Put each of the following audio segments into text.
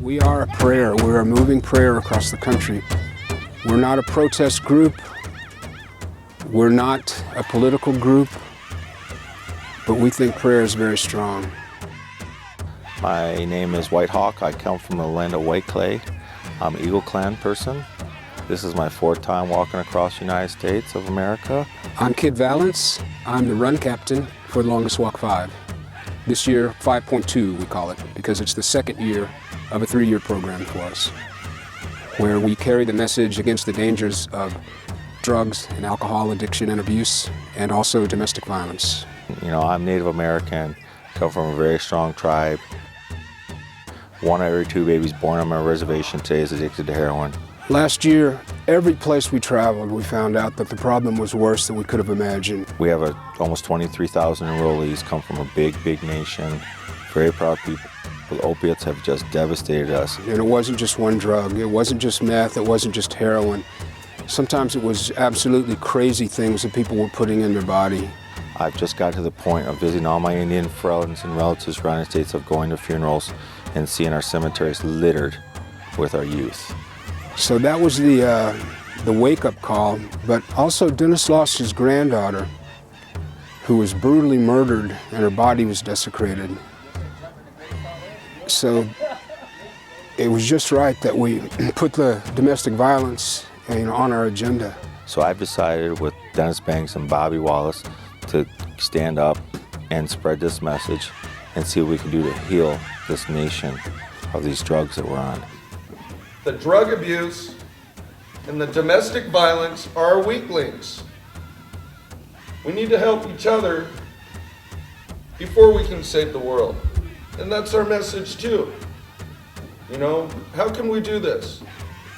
We are a prayer. We're a moving prayer across the country. We're not a protest group. We're not a political group, but we think prayer is very strong. My name is White Hawk. I come from the land of White Clay. I'm an Eagle Clan person. This is my 4th time walking across the United States of America. I'm Kid Valance. I'm the run captain for the Longest Walk 5. This year, 5.2 we call it, because it's the 2nd year of a 3-year program for us, where we carry the message against the dangers of drugs and alcohol addiction and abuse, and also domestic violence. You know, I'm Native American, come from a very strong tribe. 1 out of every 2 babies born on my reservation today is addicted to heroin. Last year, every place we traveled, we found out that the problem was worse than we could have imagined. We have almost 23,000 enrollees, come from a big, big nation, very proud people. The opiates have just devastated us. And it wasn't just one drug, it wasn't just meth, it wasn't just heroin. Sometimes it was absolutely crazy things that people were putting in their body. I've just got to the point of visiting all my Indian friends and relatives around the United States, of going to funerals and seeing our cemeteries littered with our youth. So that was the wake-up call, but also Dennis lost his granddaughter, who was brutally murdered and her body was desecrated. So it was just right that we put the domestic violence on our agenda. So I've decided with Dennis Banks and Bobby Wallace to stand up and spread this message and see what we can do to heal this nation of these drugs that we're on. The drug abuse and the domestic violence are weaklings. We need to help each other before we can save the world. And that's our message too. You know, how can we do this?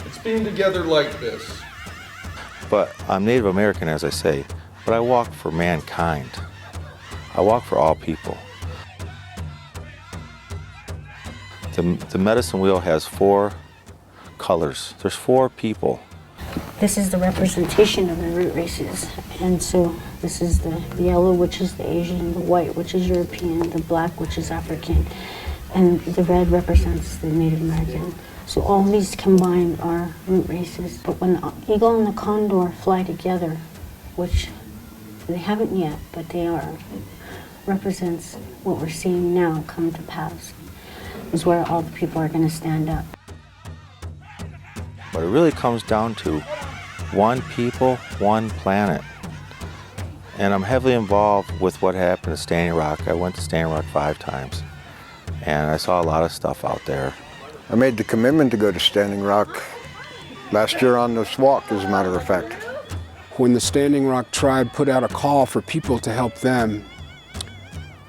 It's being together like this. But I'm Native American, as I say, but I walk for mankind. I walk for all people. The medicine wheel has 4 colors. There's 4 people. This is the representation of the root races. And so this is the yellow, which is the Asian, the white, which is European, the black, which is African, and the red represents the Native American. So all these combined are root races. But when the eagle and the condor fly together, which they haven't yet, but they are, represents what we're seeing now come to pass, is where all the people are going to stand up. But it really comes down to one people, one planet. And I'm heavily involved with what happened at Standing Rock. I went to Standing Rock 5 times, and I saw a lot of stuff out there. I made the commitment to go to Standing Rock last year on this walk, as a matter of fact. When the Standing Rock tribe put out a call for people to help them,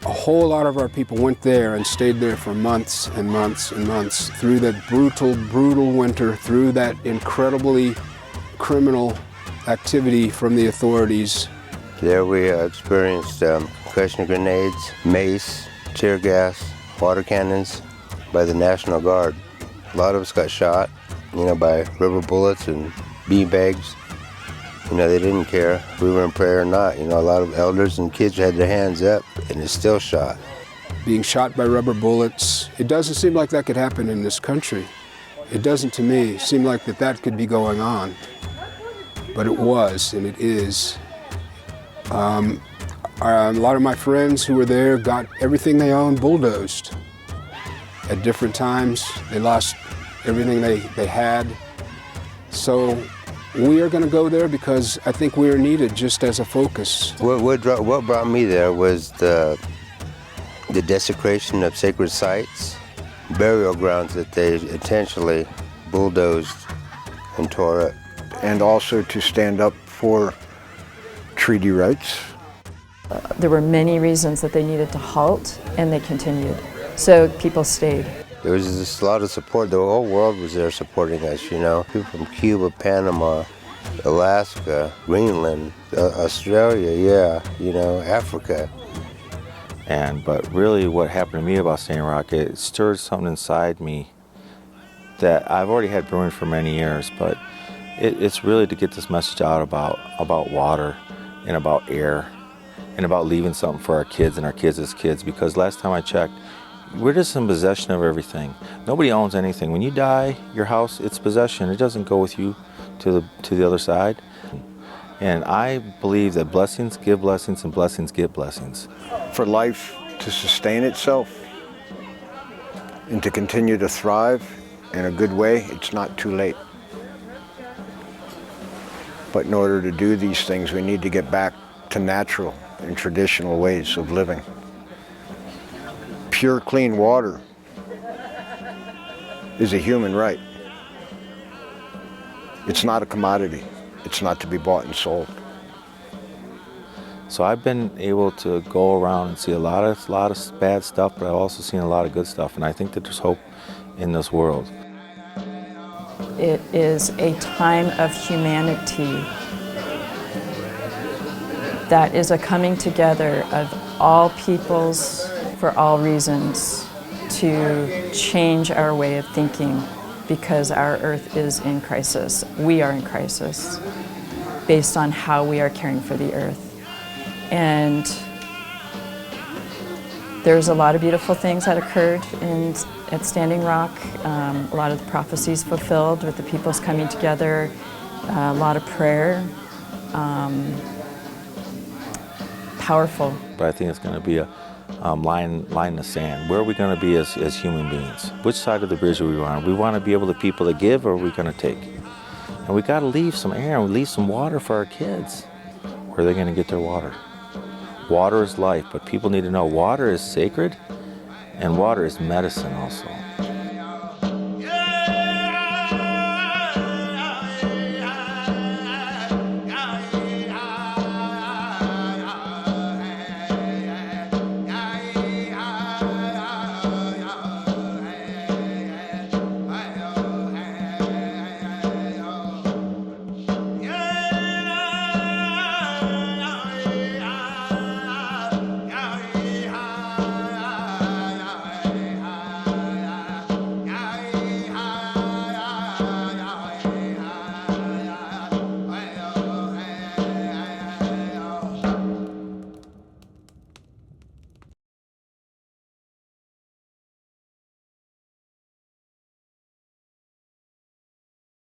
a whole lot of our people went there and stayed there for months and months and months, through that brutal, brutal winter, through that incredibly criminal activity from the authorities. There we experienced concussion grenades, mace, tear gas, water cannons by the National Guard. A lot of us got shot, by rubber bullets and beanbags. They didn't care if we were in prayer or not. A lot of elders and kids had their hands up, and it's still shot. Being shot by rubber bullets, it doesn't seem like that could happen in this country. It doesn't to me seem like that could be going on. But it was, and it is. A lot of my friends who were there got everything they owned bulldozed. At different times, they lost everything they had. So we are going to go there because I think we are needed just as a focus. What brought me there was the desecration of sacred sites, burial grounds that they intentionally bulldozed and tore up. And also to stand up for treaty rights. There were many reasons that they needed to halt, and they continued. So people stayed. There was just a lot of support. The whole world was there supporting us, People from Cuba, Panama, Alaska, Greenland, Australia, Africa. But really what happened to me about Standing Rock, it stirred something inside me that I've already had brewing for many years, but it's really to get this message out about water and about air and about leaving something for our kids and our kids' kids, because last time I checked, we're just in possession of everything. Nobody owns anything. When you die, your house, it's possession. It doesn't go with you to the other side. And I believe that blessings give blessings and blessings give blessings. For life to sustain itself and to continue to thrive in a good way, it's not too late. But in order to do these things, we need to get back to natural and traditional ways of living. Pure, clean water is a human right. It's not a commodity. It's not to be bought and sold. So I've been able to go around and see a lot of bad stuff, but I've also seen a lot of good stuff, and I think that there's hope in this world. It is a time of humanity that is a coming together of all peoples for all reasons to change our way of thinking, because our earth is in crisis. We are in crisis based on how we are caring for the earth. And there's a lot of beautiful things that occurred at Standing Rock. A lot of the prophecies fulfilled with the peoples coming together, a lot of prayer. Powerful. But I think it's going to be a line in the sand. Where are we going to be as human beings? Which side of the bridge are we on? We want to be able to people to give, or are we going to take? And we got to leave some air and leave some water for our kids. Where are they going to get their water? Water is life, but people need to know water is sacred and water is medicine also.